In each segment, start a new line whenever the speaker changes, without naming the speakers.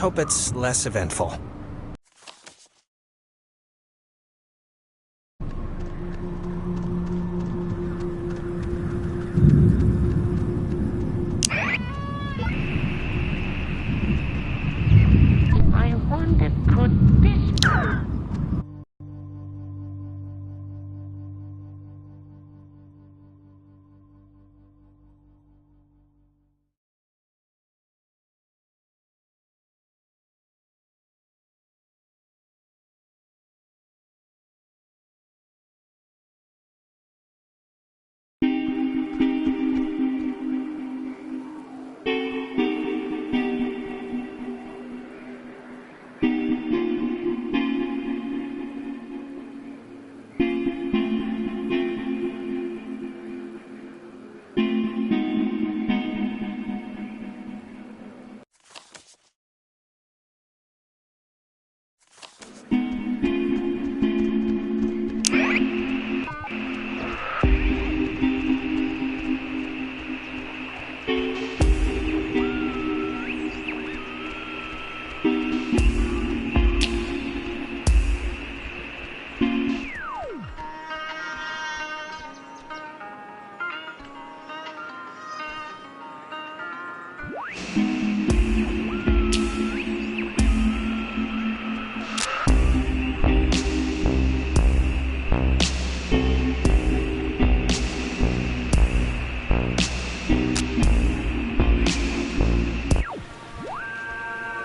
hope it's less eventful.
I wonder, could this...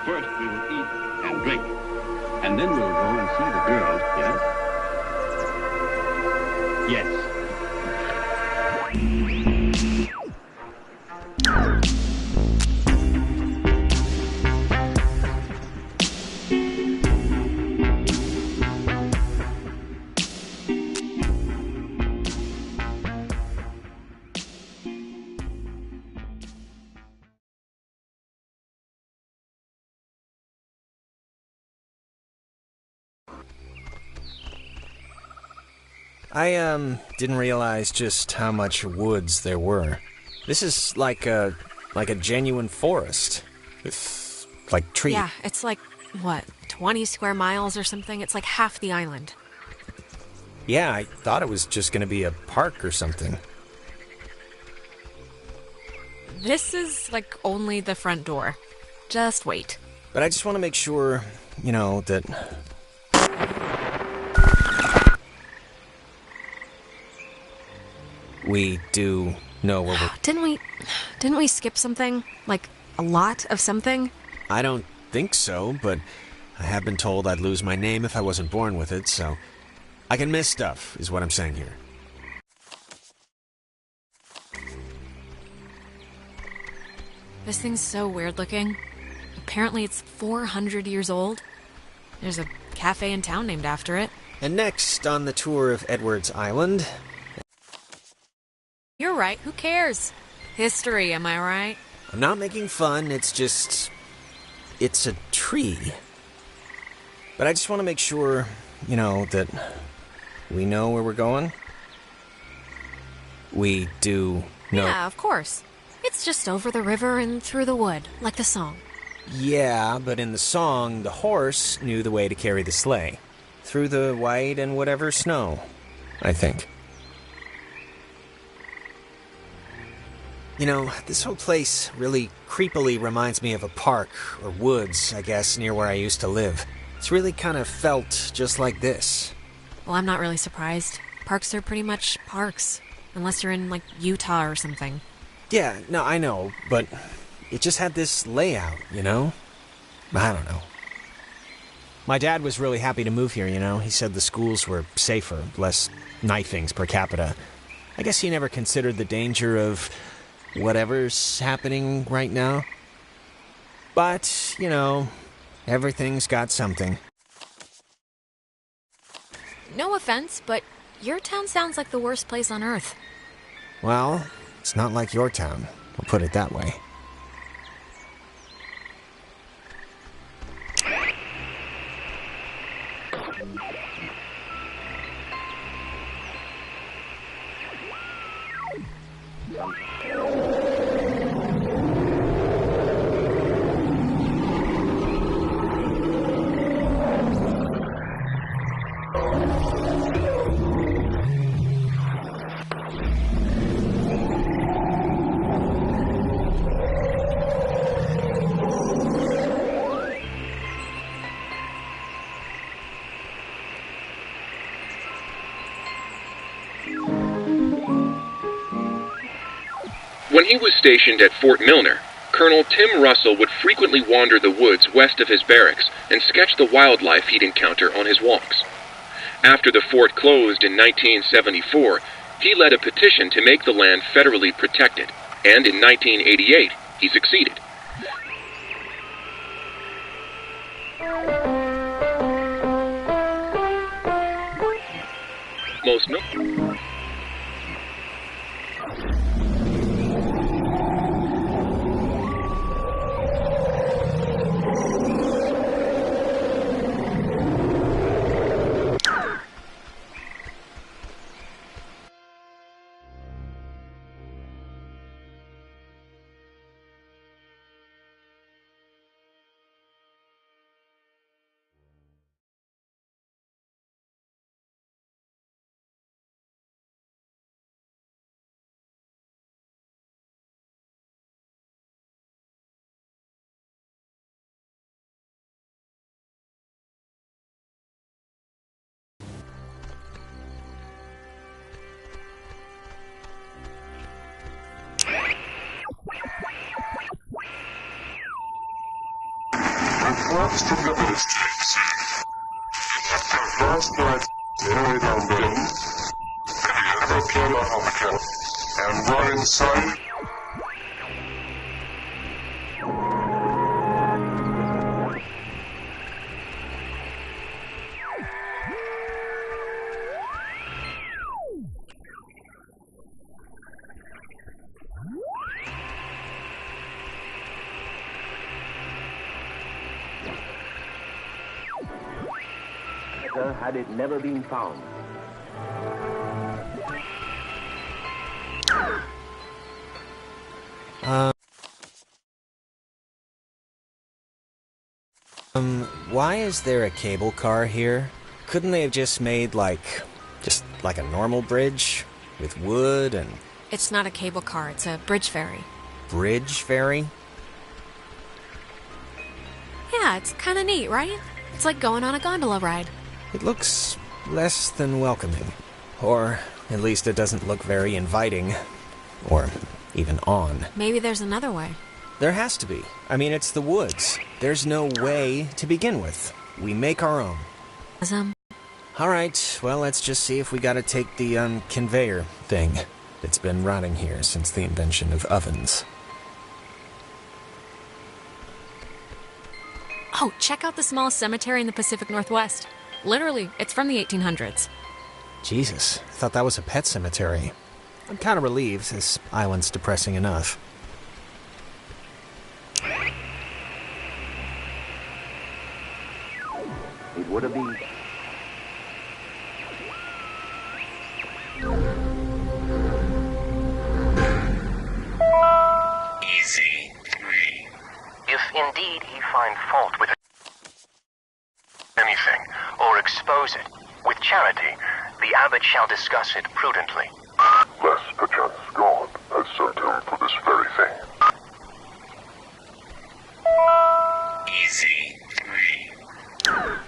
First we will eat and drink, and then we'll go and see the girls, yes? Yes.
I, didn't realize just how much woods there were. This is like a genuine forest. With, like, trees.
Yeah, it's like, what, 20 square miles or something? It's like half the island.
Yeah, I thought it was just gonna be a park or something.
This is, like, only the front door. Just wait.
But I just want to make sure, that... we do know where we're...
Didn't we skip something? Like, a lot of something?
I don't think so, but I have been told I'd lose my name if I wasn't born with it, so... I can miss stuff, is what I'm saying here.
This thing's so weird looking. Apparently it's 400 years old. There's a cafe in town named after it.
And next on the tour of Edwards Island...
You're right, who cares? History, am I right?
I'm not making fun, it's just... it's a tree. But I just want to make sure, that we know where we're going. We do know...
Yeah, of course. It's just over the river and through the wood, like the song.
Yeah, but in the song, the horse knew the way to carry the sleigh. Through the white and whatever snow, I think. This whole place really creepily reminds me of a park, or woods, I guess, near where I used to live. It's really kind of felt just like this.
Well, I'm not really surprised. Parks are pretty much parks. Unless you're in, like, Utah or something.
Yeah, no, I know, but it just had this layout, I don't know. My dad was really happy to move here, He said the schools were safer, less knifings per capita. I guess he never considered the danger of whatever's happening right now. But, everything's got something.
No offense, but your town sounds like the worst place on Earth.
Well, it's not like your town, I'll put it that way.
When he was stationed at Fort Milner, Colonel Tim Russell would frequently wander the woods west of his barracks and sketch the wildlife he'd encounter on his walks. After the fort closed in 1974, he led a petition to make the land federally protected, and in 1988, he succeeded. Most notable.
Reports from the ministry after last night's raid on buildings, the ever came out of the camp and were inside.
Had it never been found.
Why is there a cable car here? Couldn't they have just made, like a normal bridge? With wood and...
It's not a cable car, it's a bridge ferry.
Bridge ferry?
Yeah, it's kinda neat, right? It's like going on a gondola ride.
It looks less than welcoming. Or at least it doesn't look very inviting. Or even on.
Maybe there's another way.
There has to be. I mean, it's the woods. There's no way to begin with. We make our own. Alright, well, let's just see if we gotta take the, conveyor thing. It's been rotting here since the invention of ovens.
Oh, check out the small cemetery in the Pacific Northwest. Literally, it's from the 1800s.
Jesus, I thought that was a pet cemetery. I'm kind of relieved, this island's depressing enough.
It would have been...
Easy 3. If indeed he find fault with anything, or expose it, with charity, the abbot shall discuss it prudently.
Lest perchance God has sent him for this very thing.
Easy 3.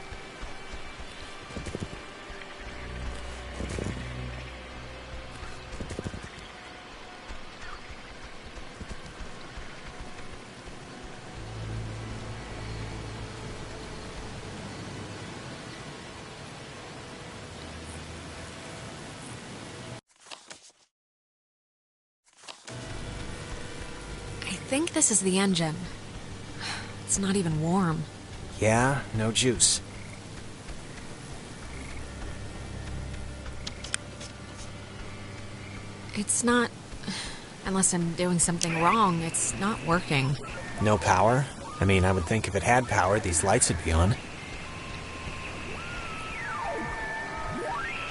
I think this is the engine. It's not even warm.
Yeah, no juice.
It's not... Unless I'm doing something wrong, it's not working.
No power? I mean, I would think if it had power, these lights would be on.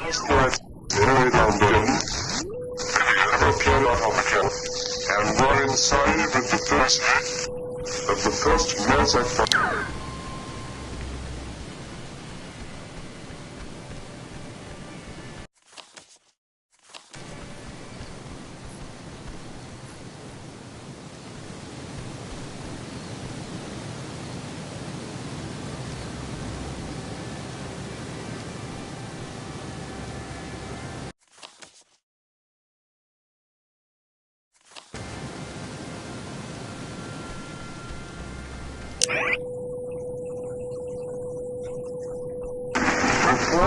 Last night's raid on buildings, the ever came out of the camp and were inside of the first massacre.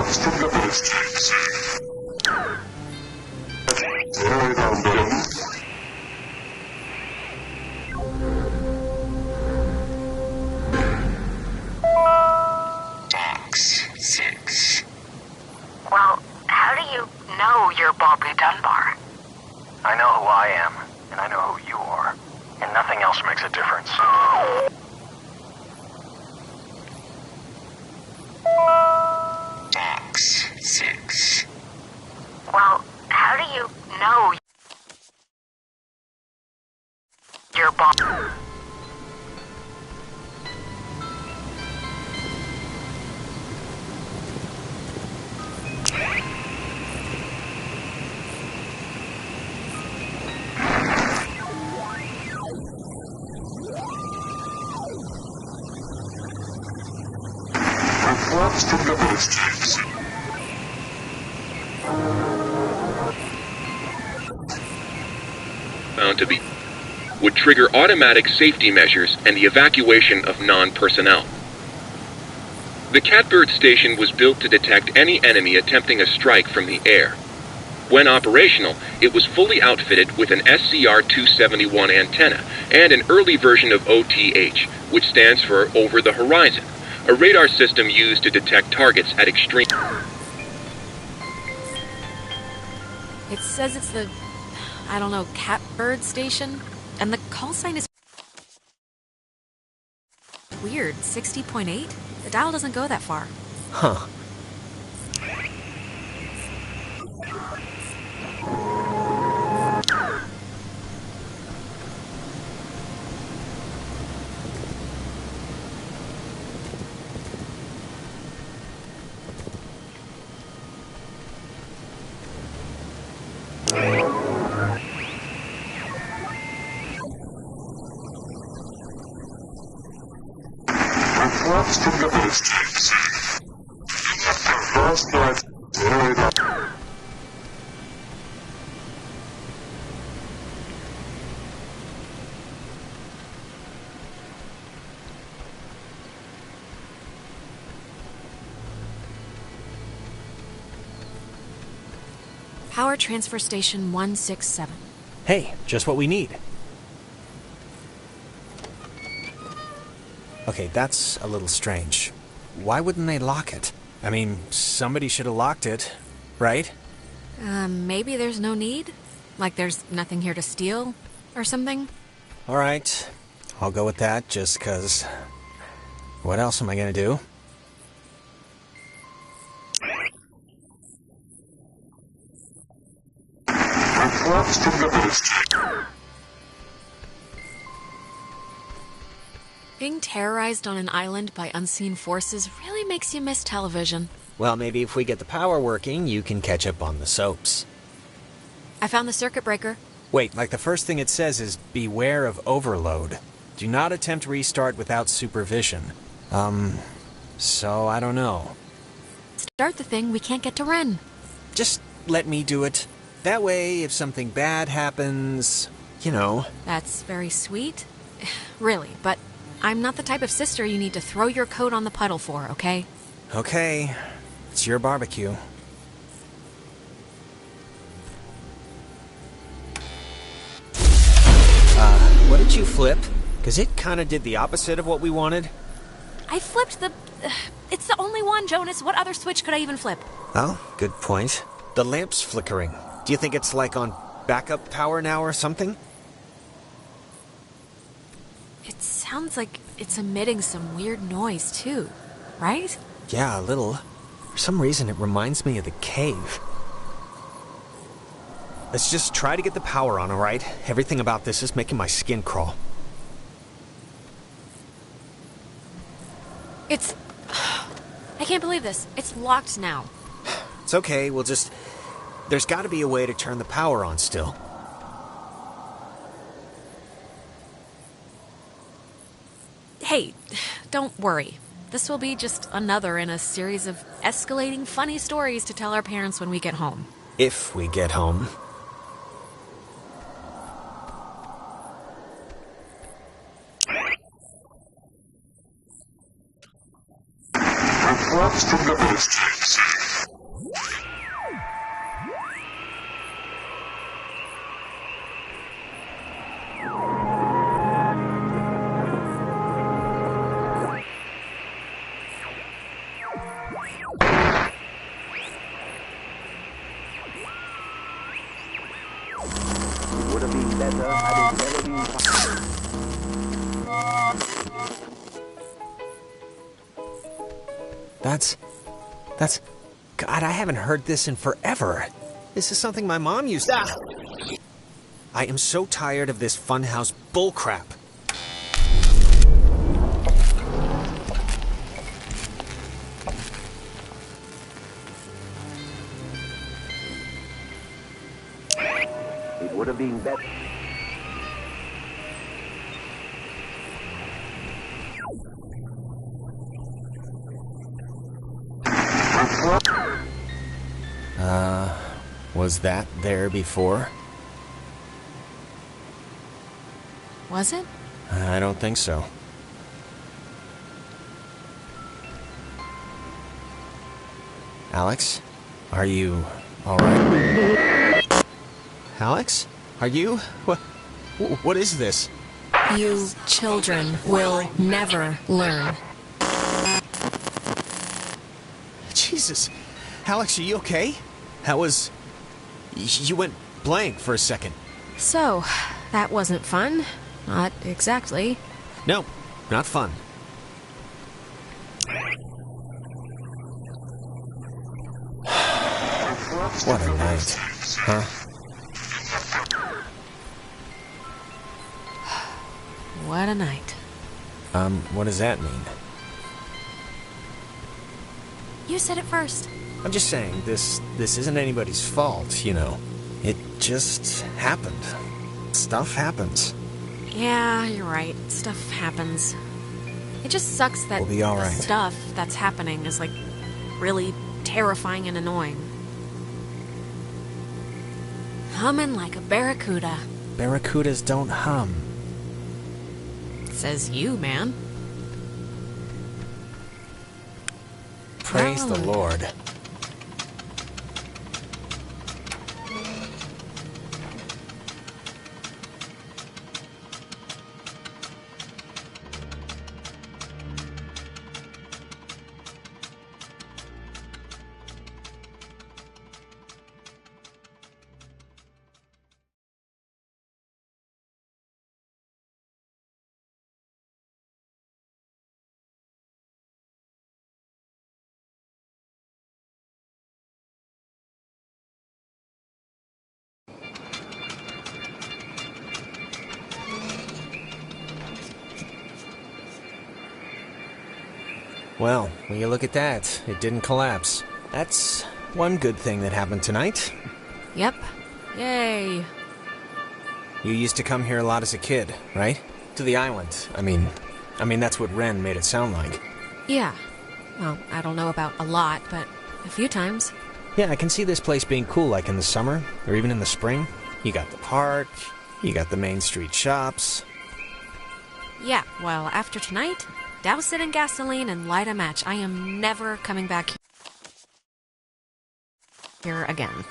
Reports from the village chief say the area down building.
Box 6.
Well, how do you know you're Bobby Dunbar?
I know who I am, and I know who you are, and nothing else makes a difference.
Box 6.
Well, how do you know you're Bobby?
Reports from the village chief say
Found to be would trigger automatic safety measures and the evacuation of non-personnel. The Catbird station was built to detect any enemy attempting a strike from the air. When operational, it was fully outfitted with an SCR-271 antenna and an early version of OTH, which stands for Over the Horizon, a radar system used to detect targets at extreme...
It says it's the, I don't know, Catbird station? And the call sign is weird, 60.8? The dial doesn't go that far.
Huh.
reports from the village chief say last night the area down.
Power transfer station 167.
Hey, just what we need. Okay, that's a little strange. Why wouldn't they lock it? I mean, somebody should have locked it, right?
Maybe there's no need? Like there's nothing here to steal? Or something?
Alright, I'll go with that just 'cause... What else am I gonna do?
Reports from the village chief.
Being terrorized on an island by unseen forces really makes you miss television.
Well, maybe if we get the power working, you can catch up on the soaps.
I found the circuit breaker.
Wait, like the first thing it says is beware of overload. Do not attempt restart without supervision. So I don't know.
Start the thing, we can't get to Ren.
Just let me do it. That way, if something bad happens, you know.
That's very sweet. Really, but I'm not the type of sister you need to throw your coat on the puddle for, okay?
Okay, it's your barbecue. What did you flip? Because it kind of did the opposite of what we wanted.
I flipped the... it's the only one, Jonas. What other switch could I even flip?
Oh, good point. The lamp's flickering. Do you think it's like on backup power now or something?
It sounds like it's emitting some weird noise, too. Right?
Yeah, a little. For some reason, it reminds me of the cave. Let's just try to get the power on, alright? Everything about this is making my skin crawl.
It's... I can't believe this. It's locked now.
It's okay, we'll just... There's gotta be a way to turn the power on still.
Hey, don't worry. This will be just another in a series of escalating funny stories to tell our parents when we get home.
If we get home.
Reports from the village chief say
That's... God, I haven't heard this in forever. This is something my mom used to... I am so tired of this funhouse bullcrap.
It would have been better.
Was that there before?
Was it?
I don't think so. Alex? Are you alright? Alex? Are you? What is this?
You children will never learn.
Jesus. Alex, are you okay? That was... You went blank for a second.
So, that wasn't fun. Not exactly.
No, not fun. What a night, huh?
What a night.
What does that mean?
You said it first.
I'm just saying, this isn't anybody's fault, you know. It just happened. Stuff happens.
Yeah, you're right. Stuff happens. It just sucks that
We'll be all
the
right.
stuff that's happening is, like, really terrifying and annoying. Humming like a barracuda.
Barracudas don't hum.
Says you, man.
Praise the
Hallelujah.
Lord. Well, when you look at that, it didn't collapse. That's one good thing that happened tonight.
Yep. Yay.
You used to come here a lot as a kid, right? To the island. I mean, that's what Ren made it sound like.
Yeah. Well, I don't know about a lot, but a few times.
Yeah, I can see this place being cool, like in the summer, or even in the spring. You got the park, you got the main street shops.
Yeah, well, after tonight, douse it in gasoline and light a match. I am never coming back here again.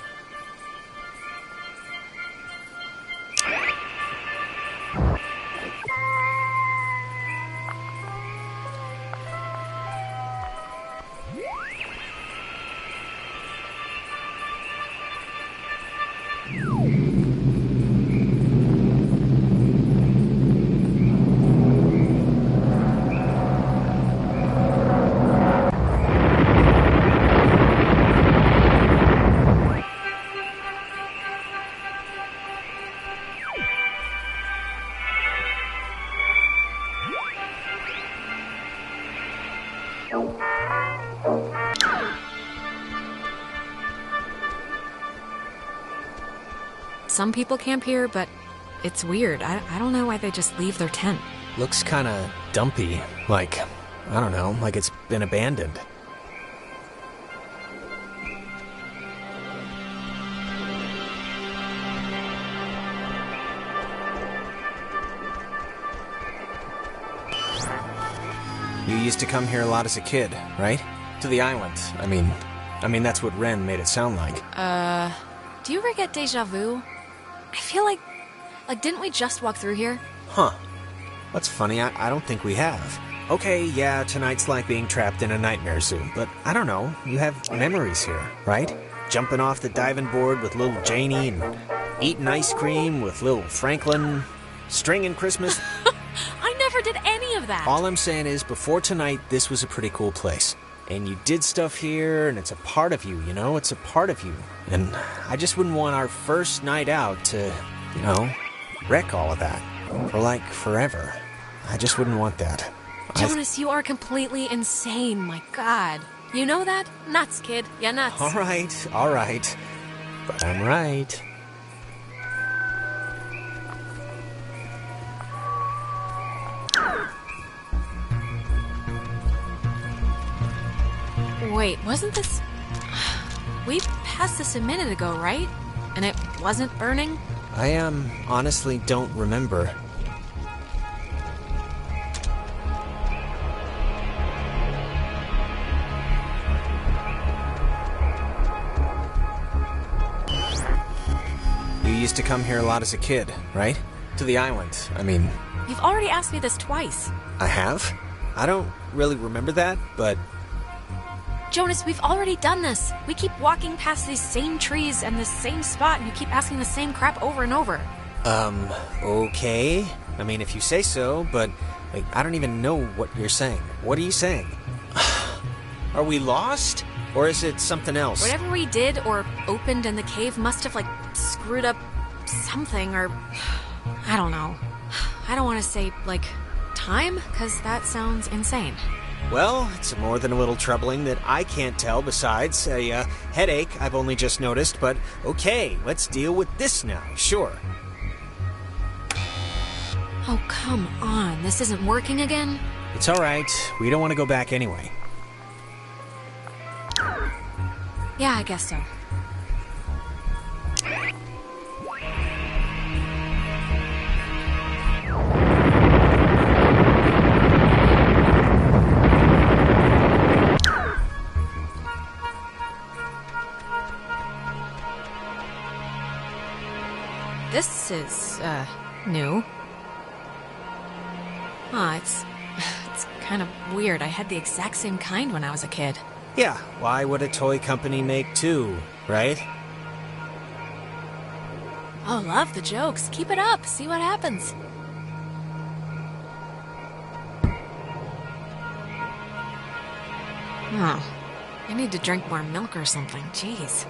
Some people camp here, but it's weird. I don't know why they just leave their tent.
Looks kinda dumpy, like, I don't know, like it's been abandoned. You used to come here a lot as a kid, right? To the island. I mean that's what Ren made it sound like.
Do you ever get deja vu? I feel like didn't we just walk through here?
Huh. That's funny, I don't think we have. Okay, yeah, tonight's like being trapped in a nightmare zoo, but I don't know, you have memories here, right? Jumping off the diving board with little Janie and eating ice cream with little Franklin, stringing Christmas.
I never did any of that.
All I'm saying is, before tonight, this was a pretty cool place. And you did stuff here, and it's a part of you, you know? It's a part of you. And I just wouldn't want our first night out to, you know, wreck all of that. For, like, forever. I just wouldn't want that.
Jonas, you are completely insane, my God. You know that? Nuts, kid. Yeah, nuts.
All right. But I'm right.
Wait, wasn't this... We passed this a minute ago, right? And it wasn't burning?
I, honestly don't remember. You used to come here a lot as a kid, right? To the island, I mean...
You've already asked me this twice.
I have? I don't really remember that, but...
Jonas, we've already done this. We keep walking past these same trees and this same spot, and you keep asking the same crap over and over.
Okay. I mean, if you say so, but, like, I don't even know what you're saying. What are you saying? Are we lost? Or is it something else?
Whatever we did or opened in the cave must have, like, screwed up something, or... I don't know. I don't want to say, like, time, because that sounds insane.
Well, it's more than a little troubling that I can't tell besides a headache I've only just noticed, but okay, let's deal with this now, sure.
Oh, come on. This isn't working again?
It's alright. We don't want to go back anyway.
Yeah, I guess so. This is, new. Aw, it's kind of weird. I had the exact same kind when I was a kid.
Yeah, why would a toy company make two, right?
Oh, love the jokes. Keep it up. See what happens. Oh, I need to drink more milk or something. Jeez.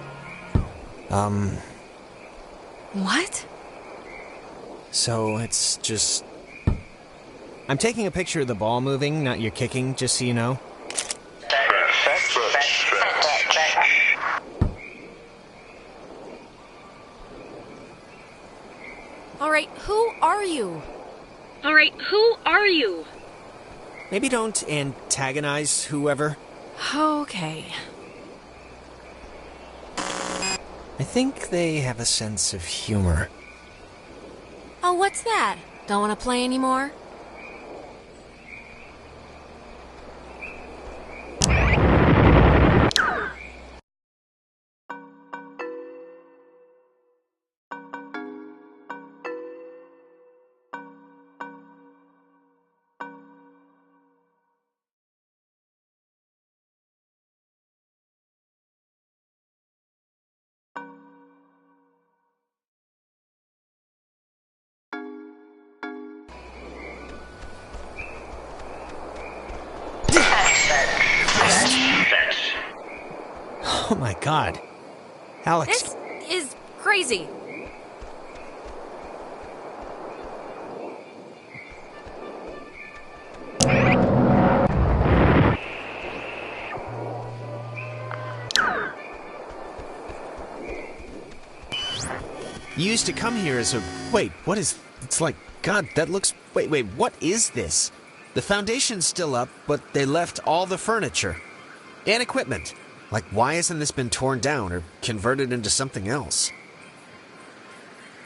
What?
So it's just... I'm taking a picture of the ball moving, not your kicking, just so you know.
Alright, who are you?
Maybe don't antagonize whoever.
Okay.
I think they have a sense of humor.
Oh, what's that? Don't want to play anymore?
Oh my god. Alex...
This is crazy.
You used to come here as a... Wait, what is... It's like... God, that looks... Wait, what is this? The foundation's still up, but they left all the furniture. And equipment. Like, why hasn't this been torn down or converted into something else?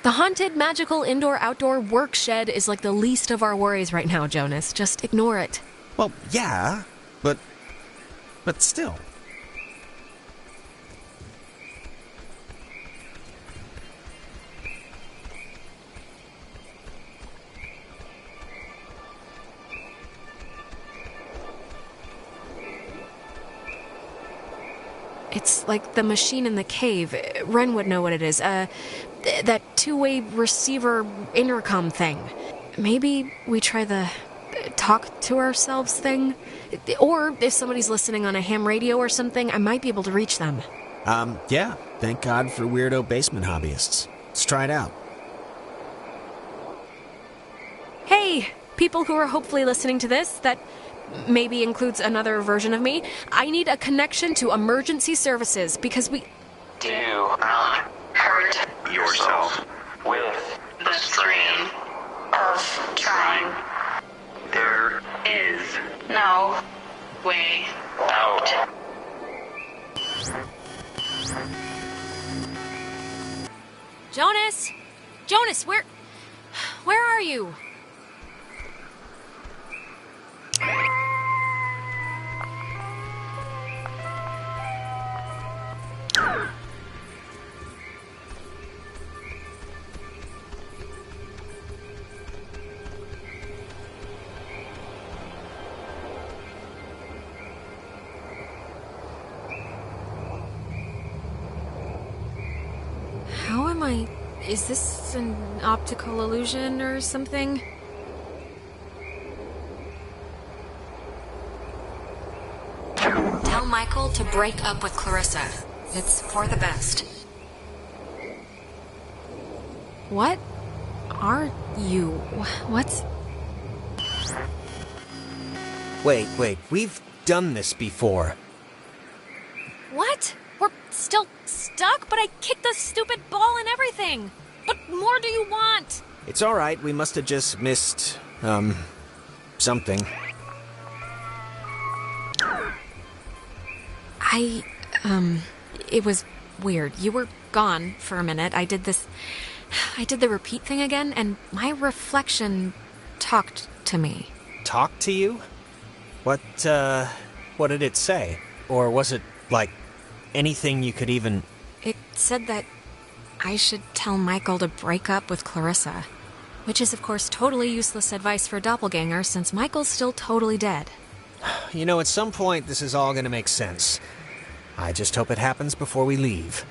The haunted, magical, indoor-outdoor work shed is like the least of our worries right now, Jonas. Just ignore it.
Well, yeah, but still.
It's like the machine in the cave. Ren would know what it is. That two-way receiver intercom thing. Maybe we try the talk to ourselves thing? Or if somebody's listening on a ham radio or something, I might be able to reach them.
Yeah. Thank God for weirdo basement hobbyists. Let's try it out.
Hey, people who are hopefully listening to this, that maybe includes another version of me. I need a connection to emergency services because we...
Do not hurt yourself with the strain of trying. There is no way out.
Jonas! Jonas, where are you? How am I... Is this an optical illusion or something? Tell Michael to break up with Clarissa. It's for the best. What are you? What's...
Wait. We've done this before.
What? We're still stuck, but I kicked the stupid ball and everything. What more do you want?
It's all right. We must have just missed, something.
It was weird. You were gone for a minute. I did the repeat thing again, and my reflection talked to me.
Talk to you? What did it say? Or was it, like, anything you could even...
It said that I should tell Michael to break up with Clarissa. Which is, of course, totally useless advice for a doppelganger, since Michael's still totally dead.
You know, at some point, this is all gonna make sense. I just hope it happens before we leave.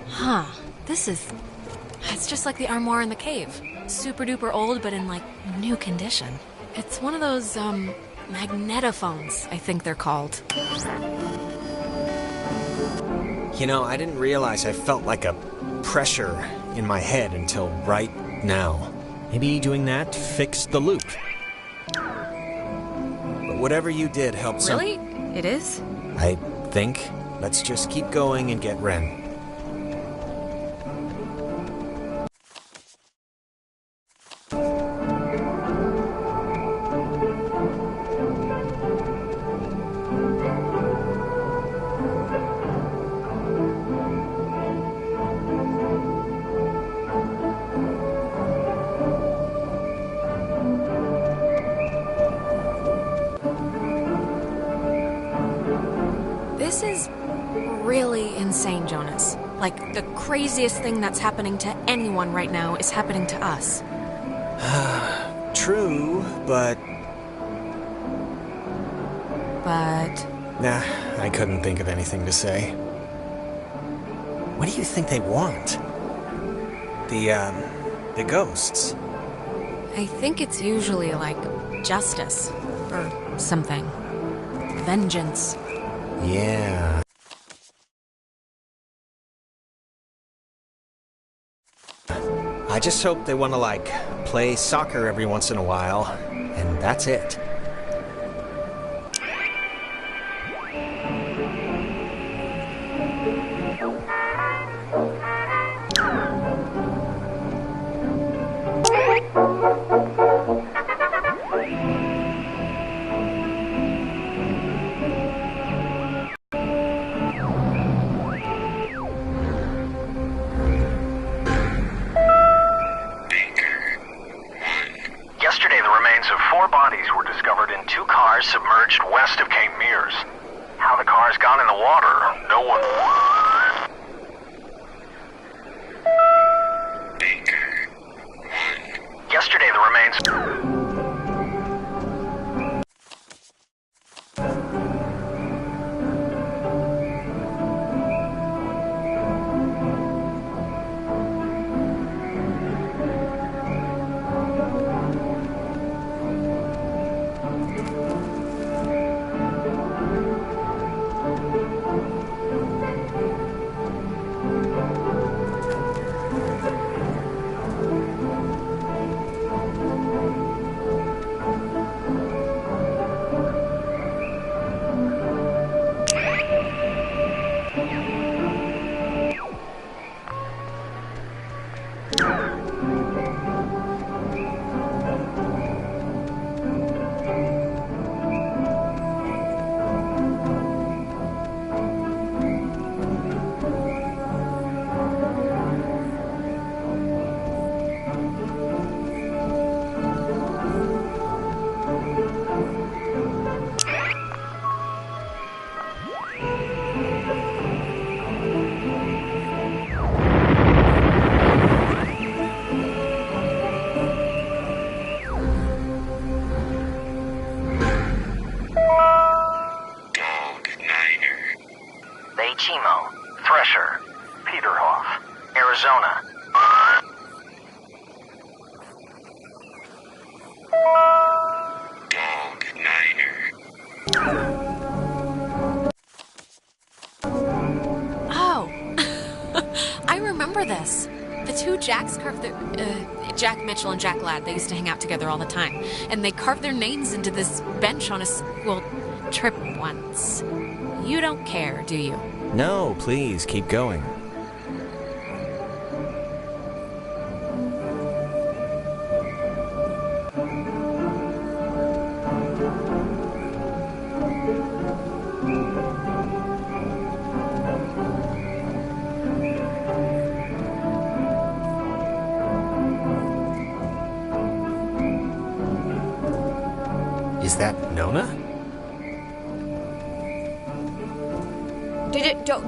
Huh. It's just like the armoire in the cave. Super duper old, but in, like, new condition. It's one of those, magnetophones, I think they're called.
You know, I didn't realize I felt like a pressure in my head until right now. Maybe doing that fixed the loop. But whatever you did helped
Really? It is?
I think. Let's just keep going and get Ren.
This is really insane, Jonas. Like, the craziest thing that's happening to anyone right now is happening to us.
True, but...
But...
Nah, I couldn't think of anything to say. What do you think they want? The ghosts?
I think it's usually, like, justice. Or something. Vengeance.
Yeah. I just hope they want to, like, play soccer every once in a while, and that's it.
Yesterday, the remains of 4 bodies were discovered in 2 cars submerged west of Cape Chimo, Thresher, Peterhoff, Arizona.
Dog Niner.
Oh, I remember this. The two Jacks carved their... Jack Mitchell and Jack Ladd, they used to hang out together all the time. And they carved their names into this bench on a school trip once. You don't care, do you?
No, please, keep going. Is that Nona?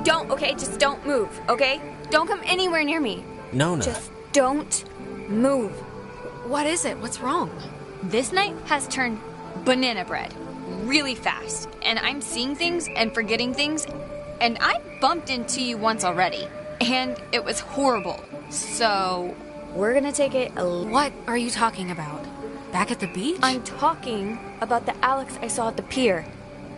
Don't, okay? Just don't move, okay? Don't come anywhere near me.
Nona.
Just don't move.
What is it? What's wrong?
This night has turned banana bread really fast, and I'm seeing things and forgetting things, and I bumped into you once already, and it was horrible. So, we're gonna take it
What are you talking about? Back at the beach?
I'm talking about the Alex I saw at the pier.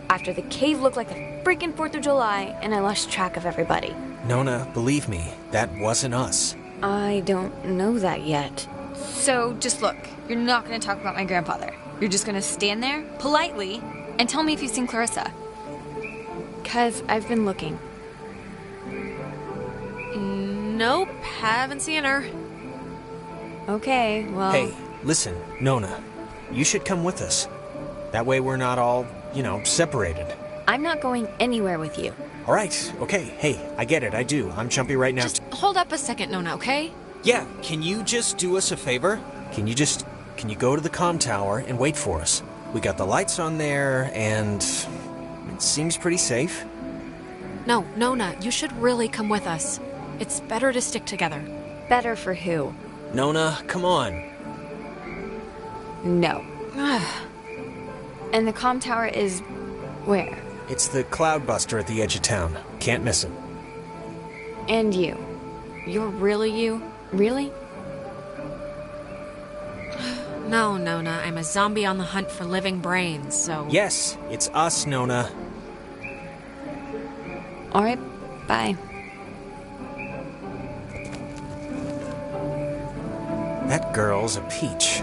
After the cave looked like the freaking 4th of July, and I lost track of everybody.
Nona, believe me, that wasn't us.
I don't know that yet. So, just look. You're not gonna talk about my grandfather. You're just gonna stand there, politely, and tell me if you've seen Clarissa. 'Cause I've been looking.
Nope, haven't seen her.
Okay, well...
Hey, listen, Nona, you should come with us. That way we're not all, separated.
I'm not going anywhere with you.
All right, okay, hey, I get it, I do. I'm chumpy right now.
Just hold up a second, Nona, okay?
Yeah, can you just do us a favor? Can you go to the comm tower and wait for us? We got the lights on there, and it seems pretty safe.
No, Nona, you should really come with us. It's better to stick together.
Better for who?
Nona, come on.
No. And the comm tower is... where?
It's the Cloudbuster at the edge of town. Can't miss it.
And you. You're really you? Really?
No, Nona, I'm a zombie on the hunt for living brains, so...
Yes, it's us, Nona.
Alright, bye.
That girl's a peach.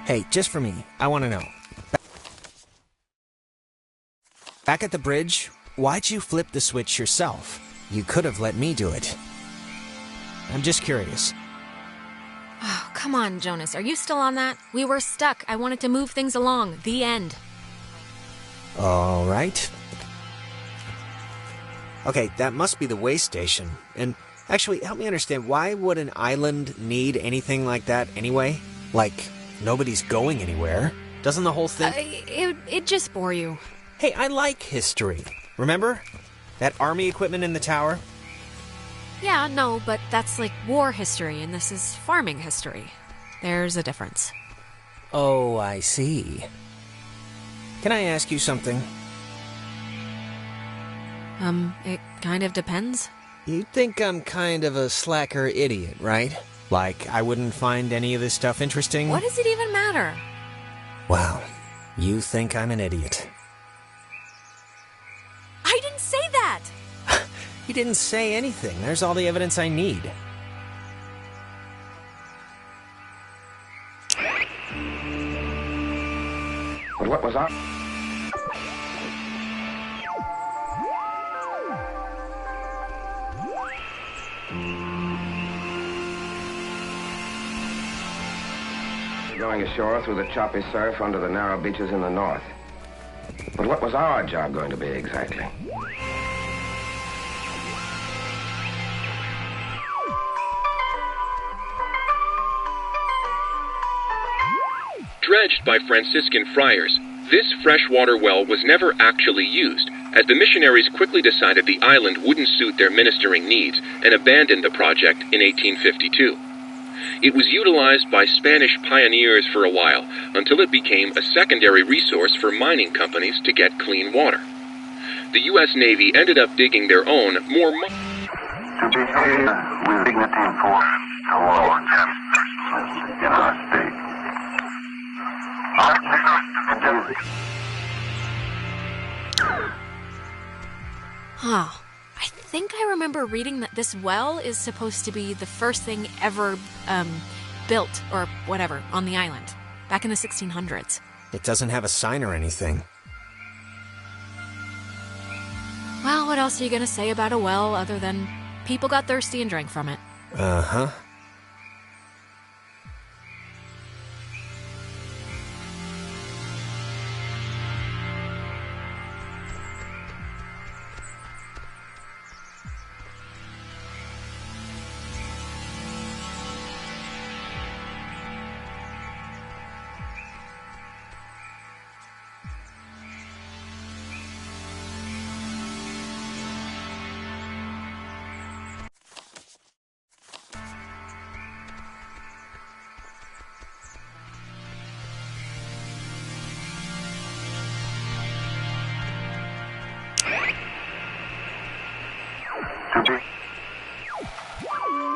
Hey, just for me, I want to know. Back at the bridge, why'd you flip the switch yourself? You could have let me do it. I'm just curious.
Oh, come on, Jonas. Are you still on that? We were stuck. I wanted to move things along. The end.
All right. Okay, that must be the way station. And actually, help me understand, why would an island need anything like that anyway? Like, nobody's going anywhere. Doesn't the whole thing...
It just bore you.
Hey, I like history. Remember? That army equipment in the tower?
Yeah, no, but that's like war history, and this is farming history. There's a difference.
Oh, I see. Can I ask you something?
It kind of depends.
You think I'm kind of a slacker idiot, right? Like, I wouldn't find any of this stuff interesting?
What does it even matter?
Wow, you think I'm an idiot.
I didn't say that!
You didn't say anything. There's all the evidence I need.
What was that? Going ashore through the choppy surf under the narrow beaches in the north. But what was our job going to be exactly?
Dredged by Franciscan friars, this freshwater well was never actually used, as the missionaries quickly decided the island wouldn't suit their ministering needs and abandoned the project in 1852. It was utilized by Spanish pioneers for a while, until it became a secondary resource for mining companies to get clean water. The U.S. Navy ended up digging their own, more
To be treated with dignity for our in our state.
Huh. I think I remember reading that this well is supposed to be the first thing ever, built, or whatever, on the island, back in the 1600s.
It doesn't have a sign or anything.
Well, what else are you gonna say about a well other than people got thirsty and drank from it?
Uh-huh.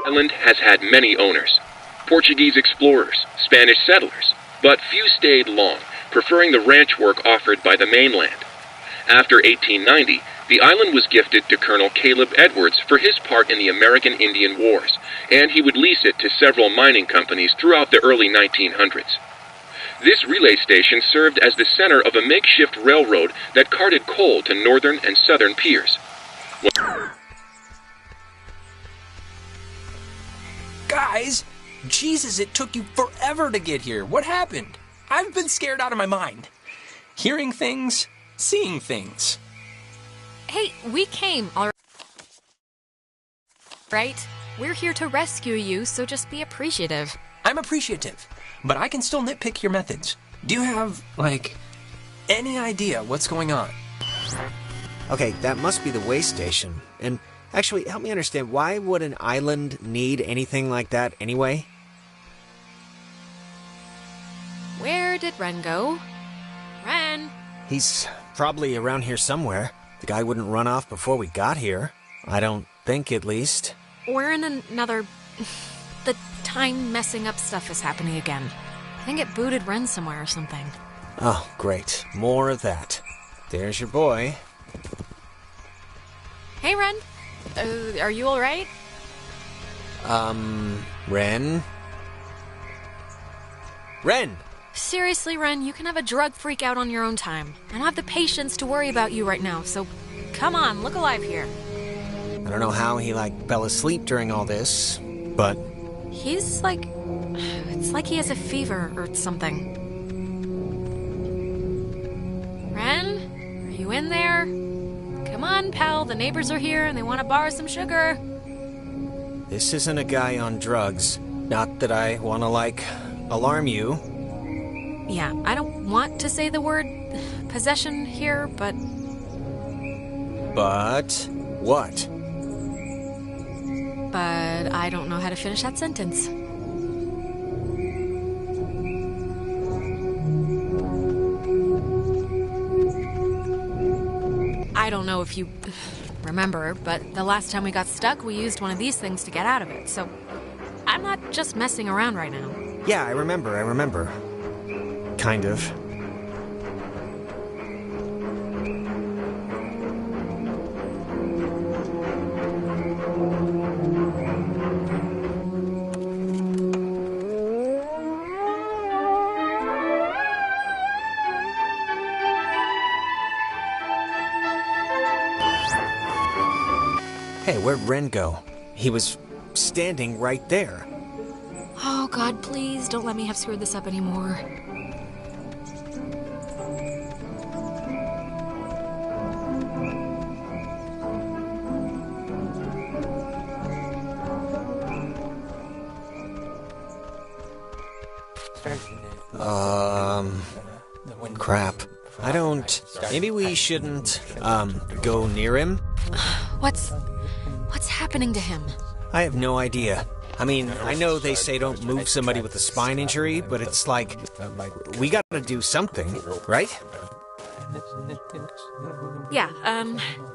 The island has had many owners. Portuguese explorers, Spanish settlers, but few stayed long, preferring the ranch work offered by the mainland. After 1890, the island was gifted to Colonel Caleb Edwards for his part in the American Indian Wars, and he would lease it to several mining companies throughout the early 1900s. This relay station served as the center of a makeshift railroad that carted coal to northern and southern piers.
Guys, Jesus, it took you forever to get here. What happened? I've been scared out of my mind. Hearing things, seeing things.
Hey, we came, all right? We're here to rescue you, so just be appreciative.
I'm appreciative, but I can still nitpick your methods. Do you have, any idea what's going on?
Okay, that must be the way station. And actually, help me understand, why would an island need anything like that anyway?
Where did Ren go? Ren!
He's probably around here somewhere. The guy wouldn't run off before we got here. I don't think, at least.
We're in another... The time messing up stuff is happening again. I think it booted Ren somewhere or something.
Oh, great. More of that. There's your boy.
Hey, Ren. Are you alright?
Ren? Ren!
Seriously, Ren, you can have a drug freak out on your own time. I don't have the patience to worry about you right now, so come on, look alive here.
I don't know how he, fell asleep during all this, but...
He's it's like he has a fever or something. Ren? Are you in there? Come on, pal, the neighbors are here and they want to borrow some sugar.
This isn't a guy on drugs. Not that I want to, alarm you.
Yeah, I don't want to say the word possession here, but...
But what?
But I don't know how to finish that sentence. I don't know if you remember, but the last time we got stuck, we used one of these things to get out of it, so I'm not just messing around right now.
Yeah, I remember. Kind of. Hey, where'd Ren go? He was standing right there.
Oh, God, please don't let me have screwed this up anymore.
Crap. I don't... Maybe we shouldn't, go near him?
What's happening to him?
I have no idea. I mean, I know they say don't move somebody with a spine injury, but it's like, we gotta do something, right?
Yeah,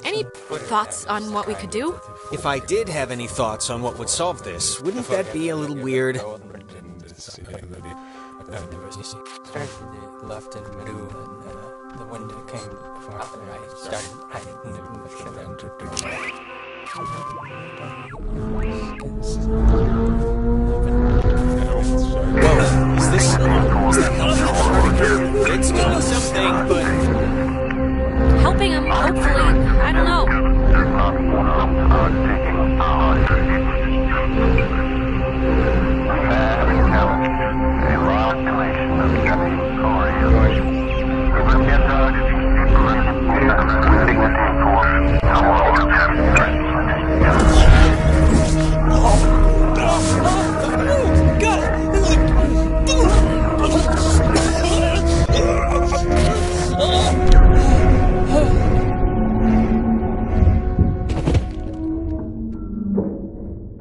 any thoughts on what we could do?
If I did have any thoughts on what would solve this, wouldn't that be a little weird?
Left and middle, and the window came out, and I started hiding in
Whoa, is that it's doing something, but...
Helping him, hopefully. I don't know.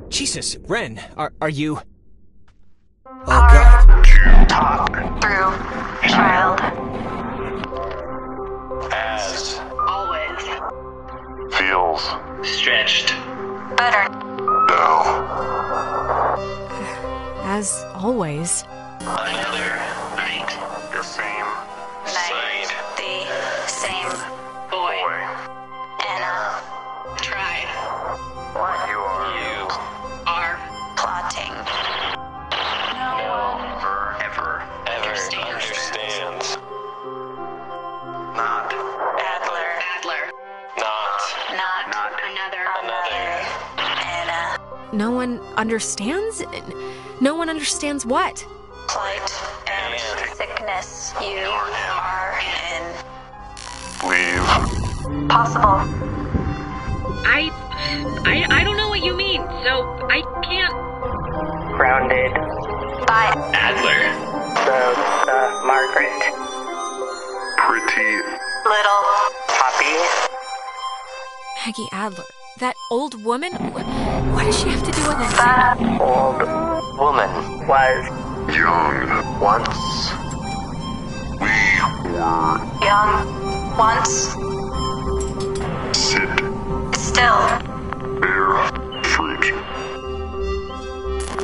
Jesus, Ren, are you... Oh,
God.
God.
Talk through, child.
As
Always.
feels stretched.
Better.
Now.
As always.
Another night. The same
Night.
side.
The same boy. Anna. Tried.
What you
Are plotting.
ever understands. Not
Adler. Not another. Anna.
No one understands? No one understands what?
Plight and sickness you are in.
leave.
Possible.
I don't know what you mean, so I can't.
Grounded. By
Adler.
Margaret.
Pretty
Little. Poppy.
Maggie Adler. That old woman? What does she have to do with anything?
That old woman was
young once. We were
young once.
sit
Still.
bear fruit.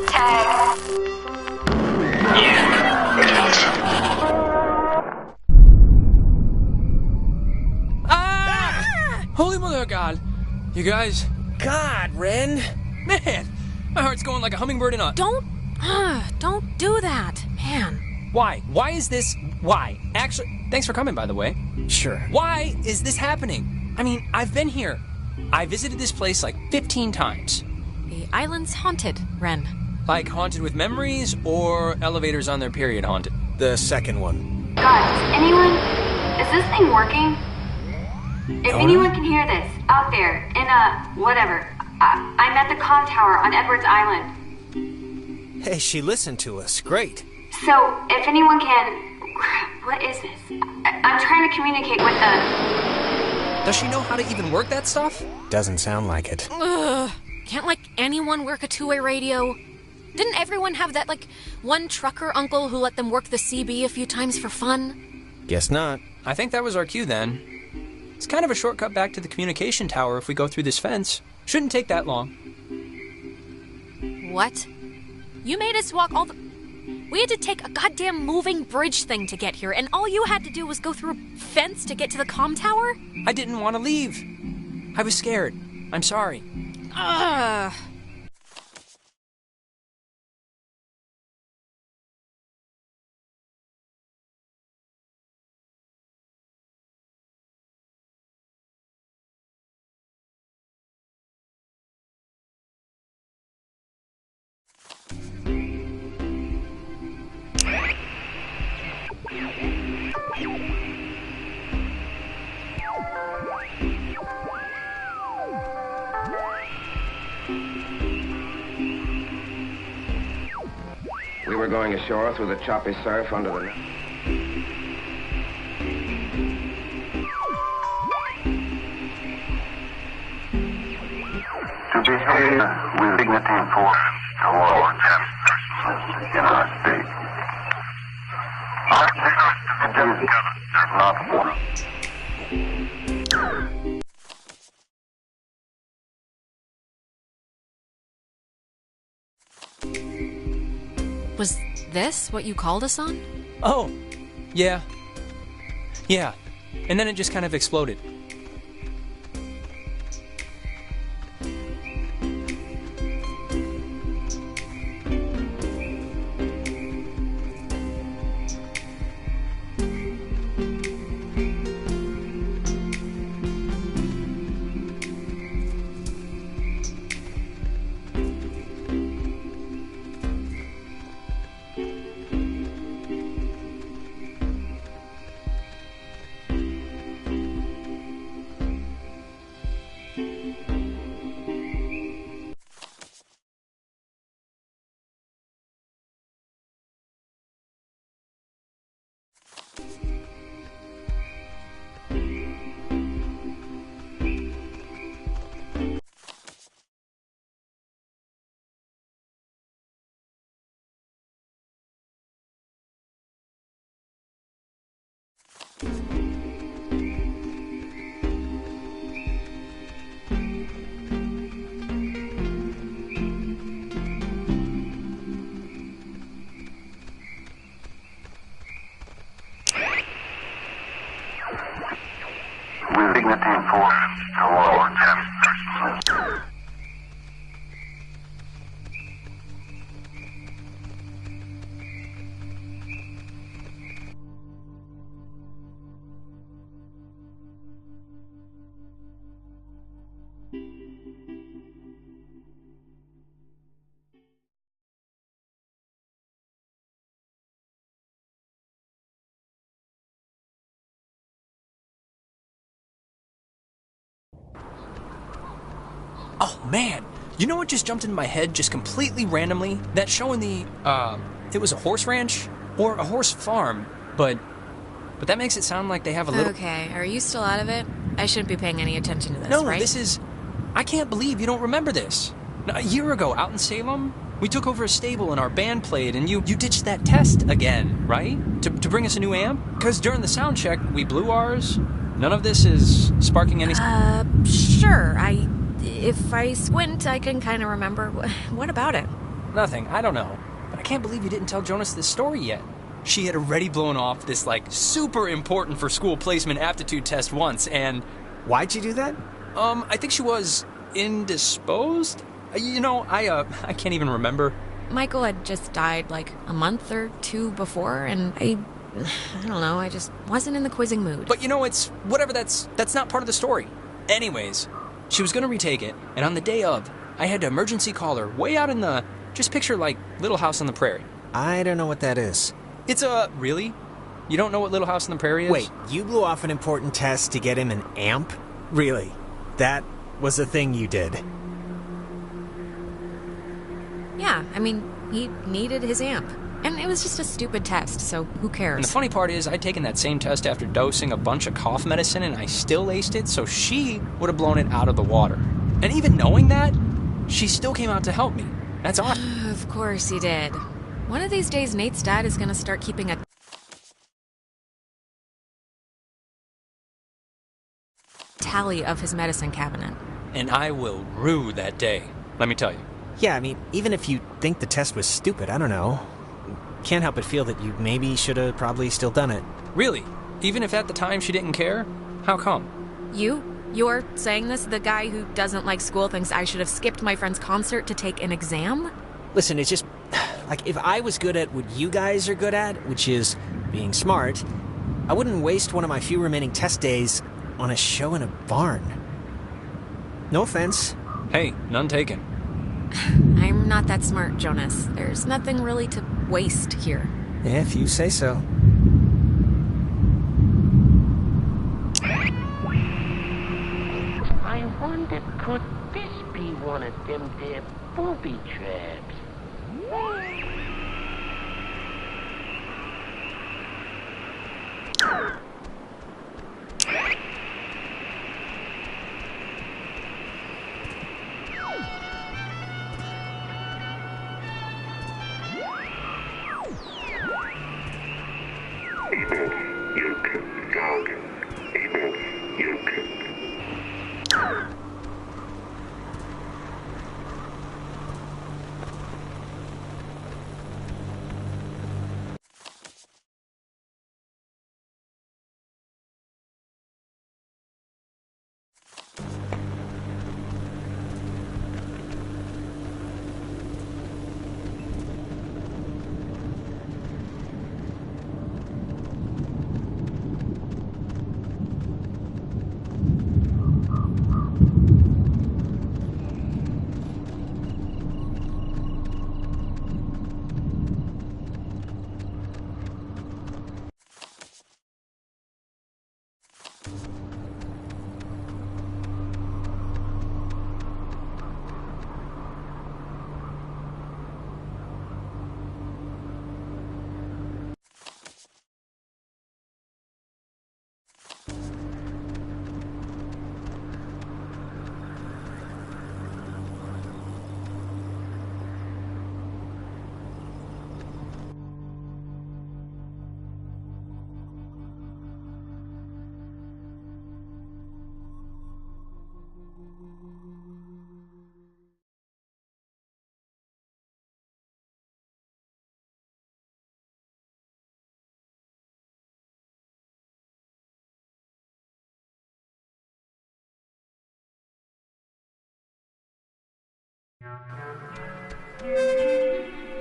Tag.
Holy mother of God! You guys...
God, Ren!
Man! My heart's going like a hummingbird in a...
Don't do that, man.
Why? Why is this... Why? Actually, thanks for coming, by the way.
Sure.
Why is this happening? I mean, I've been here. I visited this place like 15 times.
The island's haunted, Ren.
Like haunted with memories or elevators on their period haunted?
The second one.
Guys, anyone? Is this thing working? If anyone can hear this, out there, in whatever. I'm at the comm tower on Edwards Island.
Hey, she listened to us. Great.
So, if anyone can What is this? I'm trying to communicate with the...
Does she know how to even work that stuff?
Doesn't sound like it.
Ugh. Can't, anyone work a two-way radio? Didn't everyone have that, one trucker uncle who let them work the CB a few times for fun?
Guess not.
I think that was our cue then. It's kind of a shortcut back to the communication tower if we go through this fence. Shouldn't take that long.
What? You made us walk all the... We had to take a goddamn moving bridge thing to get here, and all you had to do was go through a fence to get to the comm tower?
I didn't want to leave. I was scared. I'm sorry.
Ugh.
We were going ashore through the choppy surf under the...
To behave with dignity and force towards in our state. Our together not one.
Was this what you called us on?
Oh, yeah. Yeah. And then it just kind of exploded.
With dignity and force towards
Oh, man. You know what just jumped into my head just completely randomly? That show in the, it was a horse ranch? Or a horse farm. But that makes it sound like they have a little...
Okay, are you still out of it? I shouldn't be paying any attention to this,
No,
right?
this is... I can't believe you don't remember this. A year ago, out in Salem, we took over a stable and our band played, and you ditched that test again, right? To bring us a new amp? Because during the sound check, we blew ours. None of this is sparking any...
Sure. If I squint, I can kind of remember. What about it?
Nothing. I don't know. But I can't believe you didn't tell Jonas this story yet. She had already blown off this, super important for school placement aptitude test once, and...
Why'd you do that?
I think she was indisposed? I can't even remember.
Michael had just died, a month or two before, and I don't know, I just wasn't in the quizzing mood.
But it's... whatever, that's not part of the story. Anyways... She was going to retake it, and on the day of, I had to emergency call her way out in the... Just picture, Little House on the Prairie.
I don't know what that is.
It's a... Really? You don't know what Little House on the Prairie is?
Wait, you blew off an important test to get him an amp? Really? That was a thing you did?
Yeah, he needed his amp. And it was just a stupid test, so who cares?
And the funny part is, I'd taken that same test after dosing a bunch of cough medicine, and I still aced it, so she would have blown it out of the water. And even knowing that, she still came out to help me. That's awesome.
Of course he did. One of these days, Nate's dad is gonna start keeping a tally of his medicine cabinet.
And I will rue that day, let me tell you.
Yeah, I mean, even if you think the test was stupid, I don't know. Can't help but feel that you maybe should have probably still done it.
Really? Even if at the time she didn't care? How come?
You're saying this? The guy who doesn't like school thinks I should have skipped my friend's concert to take an exam?
Listen, it's just... like, if I was good at what you guys are good at, which is being smart, I wouldn't waste one of my few remaining test days on a show in a barn. No offense.
Hey, none taken.
I'm not that smart, Jonas. There's nothing really to waste here.
If you say so.
I wonder, could this be one of them there booby traps?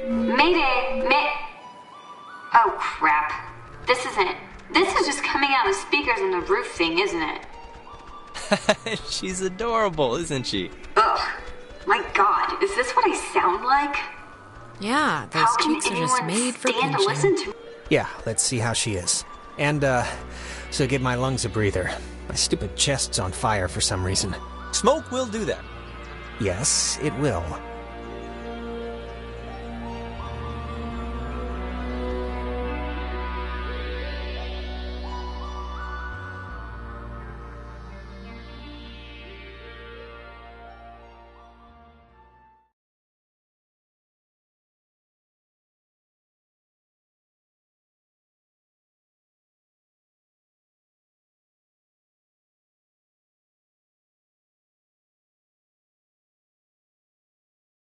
Mayday! Oh, crap. This is just coming out of the speakers in the roof thing, isn't it?
She's adorable, isn't she?
Ugh. My God, is this what I sound like?
Yeah, those cheeks are just made for pinching.
To listen to?
Yeah, let's see how she is. And, so give my lungs a breather. My stupid chest's on fire for some reason.
Smoke will do that.
Yes, it will.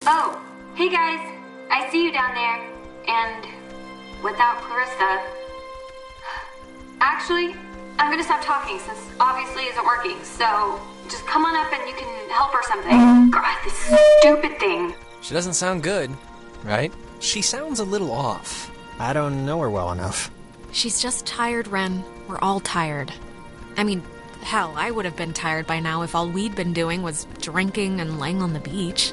Oh, hey guys. I see you down there. And without Clarissa. Actually, I'm gonna stop talking since obviously it isn't working. So just come on up and you can help or something. God, this stupid thing.
She doesn't sound good, right? She sounds a little off.
I don't know her well enough.
She's just tired, Ren. We're all tired. I mean, hell, I would have been tired by now if all we'd been doing was drinking and laying on the beach.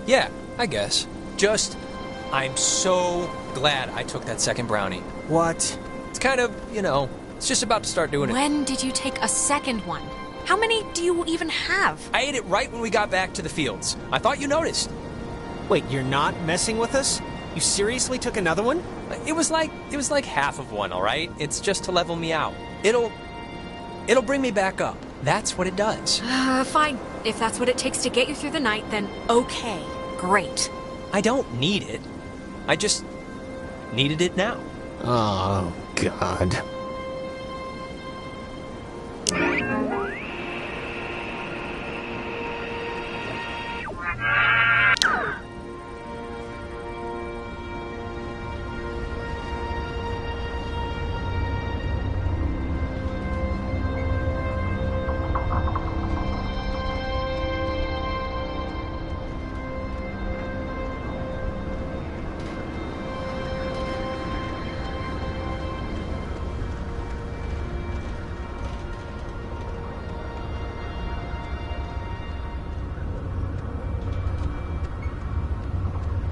Yeah, I guess. Just, I'm so glad I took that second brownie.
What?
It's kind of, it's just about to start doing it.
When did you take a second one? How many do you even have?
I ate it right when we got back to the fields. I thought you noticed.
Wait, you're not messing with us? You seriously took another one?
It was like half of one, all right? It's just to level me out. It'll bring me back up. That's what it does.
Fine. If that's what it takes to get you through the night, then okay. Great.
I don't need it. I just needed it now.
Oh, God.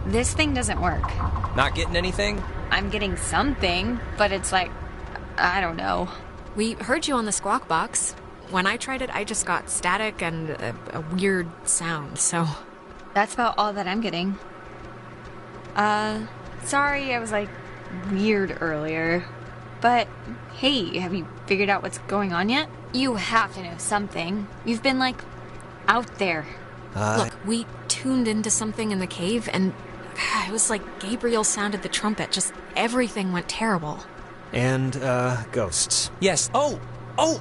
This thing doesn't work.
Not getting anything?
I'm getting something, but it's like, I don't know.
We heard you on the squawk box. When I tried it, I just got static and a weird sound, so...
That's about all that I'm getting. Sorry I was like weird earlier. But, hey, have you figured out what's going on yet? You have to know something. You've been like, out there.
Look, we tuned into something in the cave and... it was like Gabriel sounded the trumpet. Just everything went terrible.
And, ghosts.
Yes. Oh,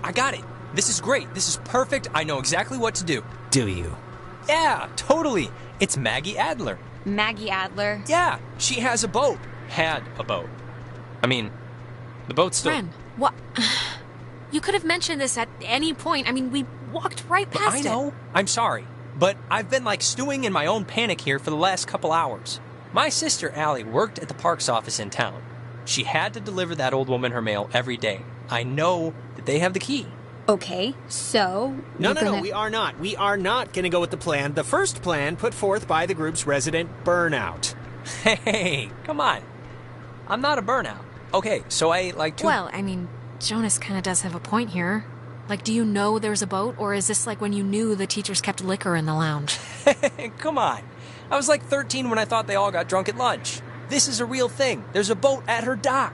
I got it. This is great. This is perfect. I know exactly what to do.
Do you?
Yeah, totally. It's Maggie Adler.
Maggie Adler?
Yeah, she has a boat. Had a boat. I mean, the boat's still...
Ren, what? You could have mentioned this at any point. I mean, we walked right past it.
I know. I'm sorry. But I've been like stewing in my own panic here for the last couple hours. My sister Allie worked at the parks office in town. She had to deliver that old woman her mail every day. I know that they have the key.
Okay, so...
No, we are not. We are not going to go with the plan. The first plan put forth by the group's resident burnout.
Hey, come on. I'm not a burnout. Okay, so I like to...
Well, I mean, Jonas kind of does have a point here. Like, do you know there's a boat, or is this like when you knew the teachers kept liquor in the lounge?
Come on. I was like 13 when I thought they all got drunk at lunch. This is a real thing. There's a boat at her dock.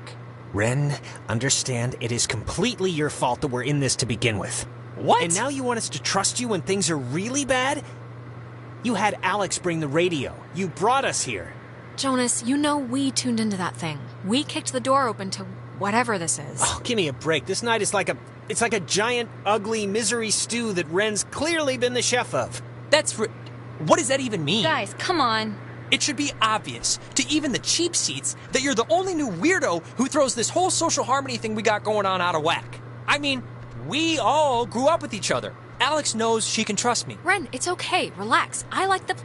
Ren, understand it is completely your fault that we're in this to begin with.
What?
And now you want us to trust you when things are really bad? You had Alex bring the radio. You brought us here.
Jonas, you know we tuned into that thing. We kicked the door open to whatever this is.
Oh, give me a break. This night is like it's like a giant, ugly misery stew that Ren's clearly been the chef of.
What does that even mean?
Guys, come on.
It should be obvious to even the cheap seats that you're the only new weirdo who throws this whole social harmony thing we got going on out of whack. I mean, we all grew up with each other. Alex knows she can trust me.
Ren, it's okay. Relax. I like the...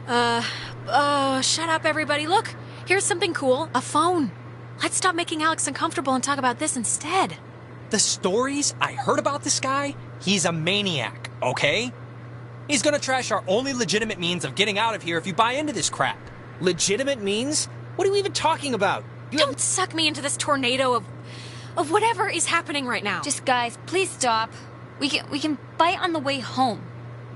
shut up, everybody. Look, here's something cool. A phone. Let's stop making Alex uncomfortable and talk about this instead.
The stories I heard about this guy, he's a maniac, okay? He's gonna trash our only legitimate means of getting out of here if you buy into this crap.
Legitimate means? What are you even talking about?
Don't suck me into this tornado of whatever is happening right now.
Just guys, please stop. We can fight on the way home.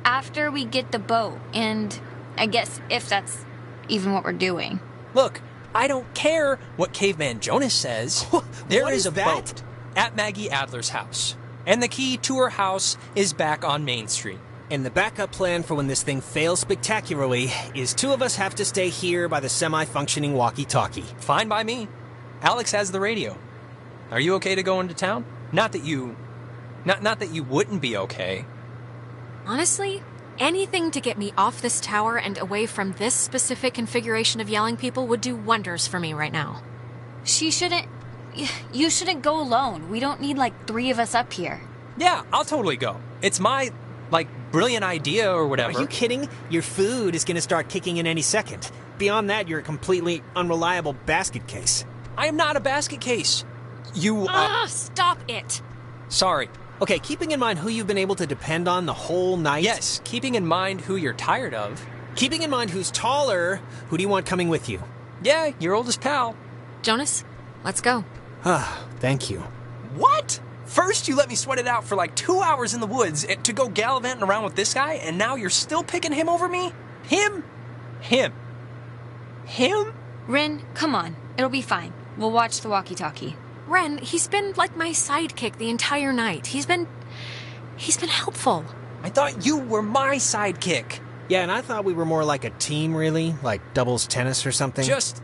After we get the boat. And I guess if that's even what we're doing.
Look, I don't care what Caveman Jonas says. There is a boat at Maggie Adler's house. And the key to her house is back on Main Street.
And the backup plan for when this thing fails spectacularly is two of us have to stay here by the semi-functioning walkie-talkie.
Fine by me. Alex has the radio. Are you okay to go into town? Not that you wouldn't be okay.
Honestly, anything to get me off this tower and away from this specific configuration of yelling people would do wonders for me right now.
You shouldn't go alone. We don't need like 3 of us up here.
Yeah, I'll totally go. It's my, brilliant idea or whatever.
Are you kidding? Your food is going to start kicking in any second. Beyond that, you're a completely unreliable basket case.
I am not a basket case.
Stop it.
Sorry.
Okay, keeping in mind who you've been able to depend on the whole night.
Yes, keeping in mind who you're tired of.
Keeping in mind who's taller, who do you want coming with you?
Yeah, your oldest pal.
Jonas, let's go.
Thank you.
What? First you let me sweat it out for 2 hours in the woods to go gallivanting around with this guy, and now you're still picking him over me? Him?
Ren, come on. It'll be fine. We'll watch the walkie-talkie.
Ren, he's been like my sidekick the entire night. He's been helpful.
I thought you were my sidekick.
Yeah, and I thought we were more like a team, really. Like doubles tennis or something.
Just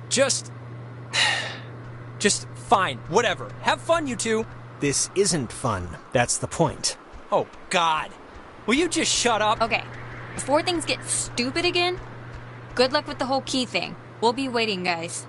fine. Whatever. Have fun, you two.
This isn't fun. That's the point.
Oh, God. Will you just shut up?
Okay. Before things get stupid again, good luck with the whole key thing. We'll be waiting, guys.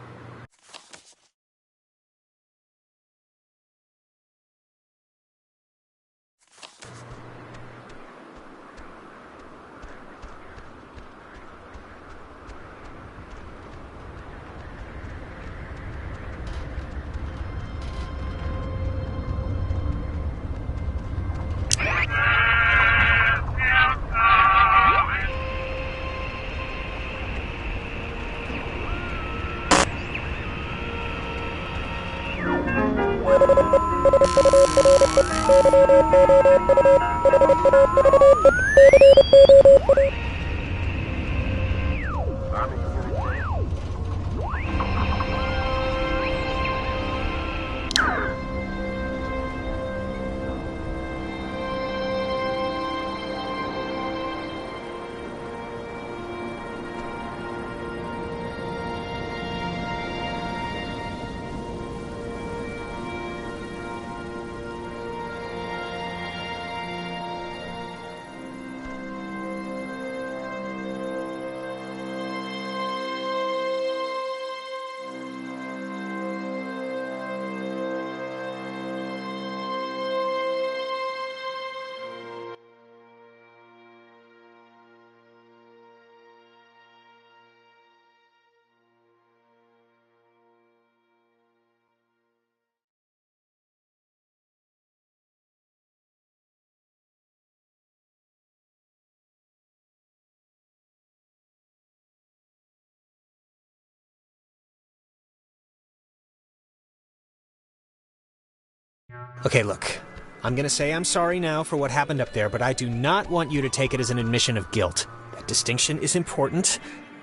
Okay, look. I'm gonna say I'm sorry now for what happened up there, but I do not want you to take it as an admission of guilt. That distinction is important,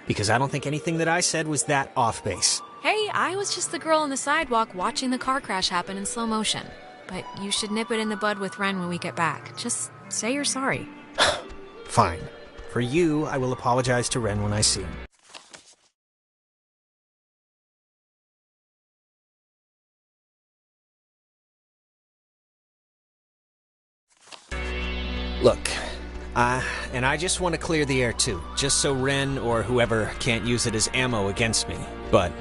because I don't think anything that I said was that off base.
Hey, I was just the girl on the sidewalk watching the car crash happen in slow motion. But you should nip it in the bud with Ren when we get back. Just say you're sorry.
Fine. For you, I will apologize to Ren when I see him. Look, and I just want to clear the air too, just so Ren or whoever can't use it as ammo against me. But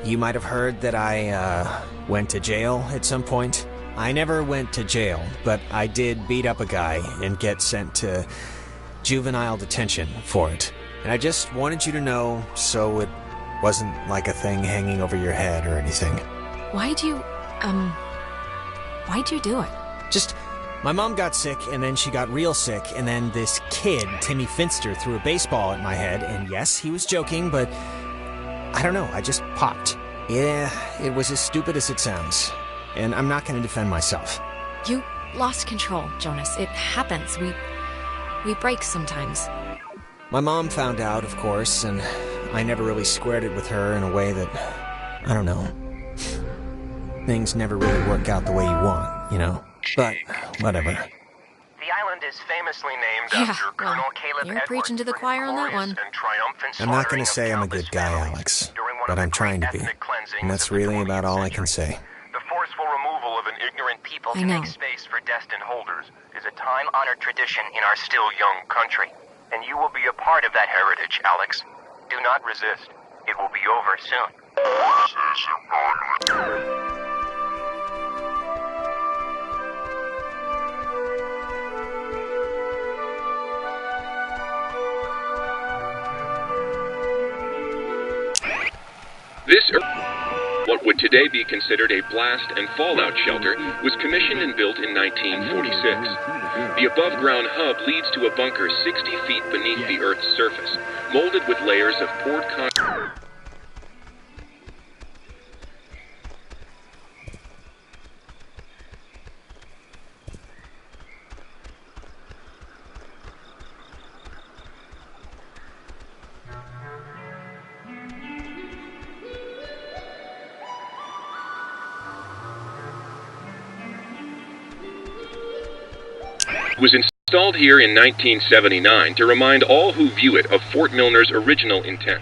you might have heard that I, went to jail at some point. I never went to jail, but I did beat up a guy and get sent to juvenile detention for it. And I just wanted you to know so it wasn't like a thing hanging over your head or anything.
Why'd you do it?
Just, my mom got sick, and then she got real sick, and then this kid, Timmy Finster, threw a baseball at my head, and yes, he was joking, but I don't know, I just popped. Yeah, it was as stupid as it sounds, and I'm not going to defend myself.
You lost control, Jonas. It happens. We break sometimes.
My mom found out, of course, and I never really squared it with her in a way that, I don't know. Things never really work out the way you want, you know? But, whatever.
The island is famously named after Colonel Caleb
you're preaching to the choir on that one.
I'm not going to say I'm a good guy, Alex, but I'm trying to be. And that's really about all I can say.
The forceful removal of an ignorant people to make space for destined holders is a time-honored tradition in our still young country. And you will be a part of that heritage, Alex. Do not resist. It will be over soon.
What would today be considered a blast and fallout shelter, was commissioned and built in 1946. The above-ground hub leads to a bunker 60 feet beneath the Earth's surface, molded with layers of poured concrete. It was installed here in 1979 to remind all who view it of Fort Milner's original intent.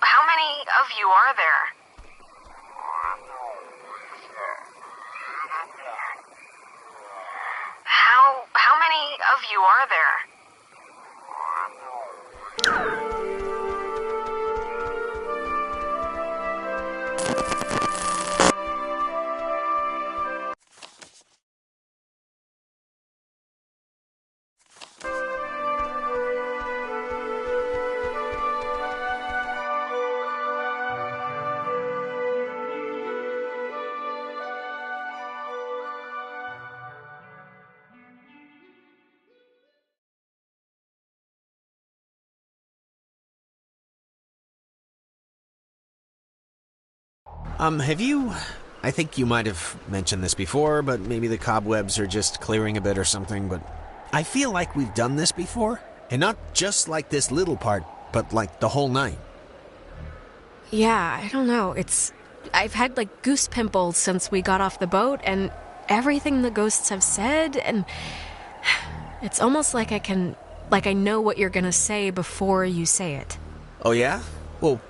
How many of you are there? How many of you are there?
Have you... I think you might have mentioned this before, but maybe the cobwebs are just clearing a bit or something, but I feel like we've done this before. And not just like this little part, but like the whole night.
Yeah, I don't know. I've had like goose pimples since we got off the boat, and everything the ghosts have said, and it's almost like I know what you're gonna say before you say it.
Oh yeah? Well,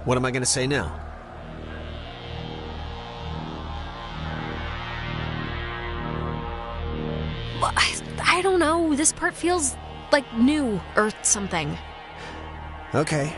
what am I gonna say now?
I don't know. This part feels like new or something.
Okay.